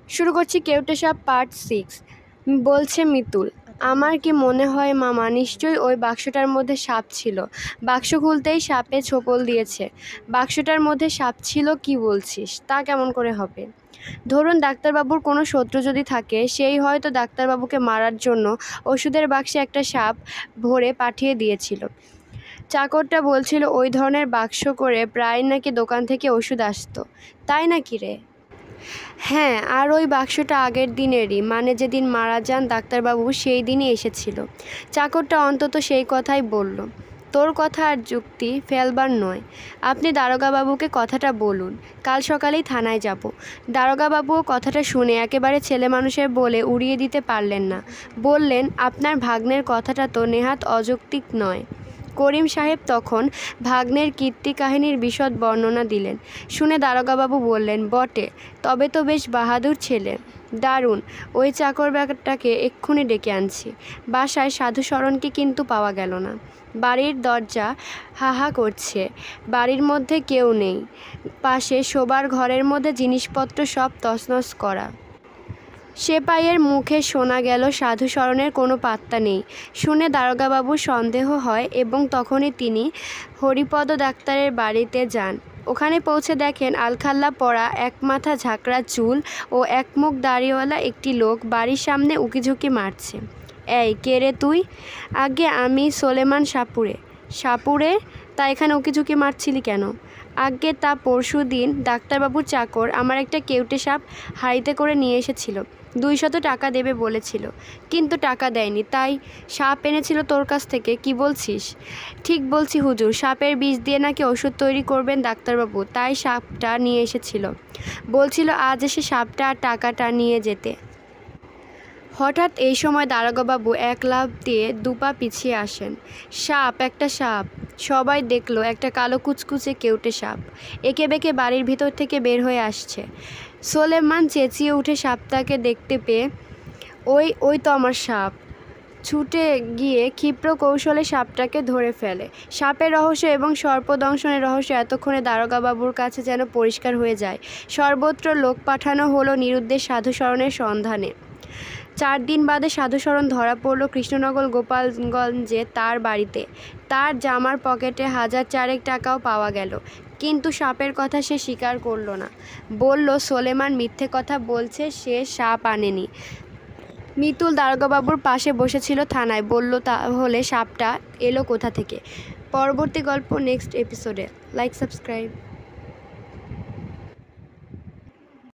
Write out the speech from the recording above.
শুরু করছি কেউটে সাপ পার্ট 6। বলছে মিতুল, আমার কি মনে হয় মামা নিশ্চয়ই ওই বাক্সটার মধ্যে সাপ ছিল। বাক্স খুলতেই সাপে ছোপল দিয়েছে। বাক্সটার মধ্যে সাপ ছিল কি বলছিস? তা কেমন করে হবে? ধরুন ডাক্তারবাবুর কোনো শত্রু যদি থাকে, সেই হয়তো ডাক্তারবাবুকে মারার জন্য ওষুধের বাক্সে একটা সাপ ভরে পাঠিয়ে দিয়েছিল। চাকরটা বলছিল ওই ধরনের বাক্স করে প্রায় নাকি দোকান থেকে ওষুধ আসতো। তাই নাকি রে? হ্যাঁ, আর ওই বাক্সটা আগের দিনেরই, মানে যেদিন মারা যান ডাক্তারবাবু সেই দিনই এসেছিল। চাকরটা অন্তত সেই কথাই বলল। তোর কথা আর যুক্তি ফেলবার নয়। আপনি দারোগাবাবুকে কথাটা বলুন, কাল সকালেই থানায় যাব। দারোগাবাবুও কথাটা শুনে একেবারে ছেলেমানুষের বলে উড়িয়ে দিতে পারলেন না। বললেন, আপনার ভাগ্নের কথাটা তো নেহাত অযৌক্তিক নয়। করিম সাহেব তখন ভাগ্নের কীর্তি কাহিনীর বিশদ বর্ণনা দিলেন। শুনে দারোগাবাবু বললেন, বটে, তবে তো বেশ বাহাদুর ছেলে। দারুণ, ওই চাকর ব্যাটাকে এক্ষুনি ডেকে আনছি। বাসায় সাধুশরণকে কিন্তু পাওয়া গেল না। বাড়ির দরজা হাহা করছে, বাড়ির মধ্যে কেউ নেই। পাশে শোবার ঘরের মধ্যে জিনিসপত্র সব তছনছ করা। সেপাইয়ের মুখে শোনা গেল সাধুশরণের কোনো পাত্তা নেই। শুনে দারোগাবাবুর সন্দেহ হয় এবং তখনই তিনি হরিপদ ডাক্তারের বাড়িতে যান। ওখানে পৌঁছে দেখেন আলখাল্লা পরা, এক মাথা ঝাঁকড়া চুল ও এক মুখ দাড়িওয়ালা একটি লোক বাড়ির সামনে উকিঝুঁকি মারছে। এই, কে রে তুই? আগে আমি সোলেমান সাপুড়ে। সাপুড়ে? তা এখানে উকিঝুঁকি মারছিলি কেন? আগে তা পরশু দিন ডাক্তারবাবুর চাকর আমার একটা কেউটে সাপ হাঁড়িতে করে নিয়ে এসেছিল। 200 টাকা দেবে বলেছিল, কিন্তু টাকা দেয়নি, তাই সাপ এনেছিল তোর কাছ থেকে। কি বলছিস? ঠিক বলছি হুজুর, সাপের বিষ দিয়ে নাকি ওষুধ তৈরি করবেন ডাক্তারবাবু, তাই সাপটা নিয়ে এসেছিল। বলছিল আজ এসে সাপটা আর টাকাটা নিয়ে যেতে। হঠাৎ এই সময় দারোগাবাবু এক লাফ দিয়ে 2 পা পিছিয়ে আসেন। সাপ, একটা সাপ! সবাই দেখল একটা কালো কুচকুচে কেউটে সাপ একে বেঁকে বাড়ির ভিতর থেকে বের হয়ে আসছে। সোলেমান চেঁচিয়ে উঠে সাপটাকে দেখতে পেয়ে, ওই ওই তো আমার সাপ! ছুটে গিয়ে ক্ষিপ্র কৌশলে সাপটাকে ধরে ফেলে। সাপের রহস্য এবং সর্পদংশনের রহস্য এতক্ষণে দারোগাবাবুর কাছে যেন পরিষ্কার হয়ে যায়। সর্বত্র লোক পাঠানো হলো নিরুদ্দেশ সাধুশরণের সন্ধানে। 4 দিন বাদে সাধুশরণ ধরা পড়ল কৃষ্ণনগর গোপালগঞ্জে তার বাড়িতে। তার জামার পকেটে 1000 টাকাও পাওয়া গেল, কিন্তু সাপের কথা সে স্বীকার করল না। বলল সোলেমান মিথ্যে কথা বলছে, সে সাপ আনেনি। মিতুল দারোগাবাবুর পাশে বসেছিল থানায়। বলল, তাহলে সাপটা এলো কোথা থেকে? পরবর্তী গল্প নেক্সট এপিসোডে। Like, subscribe.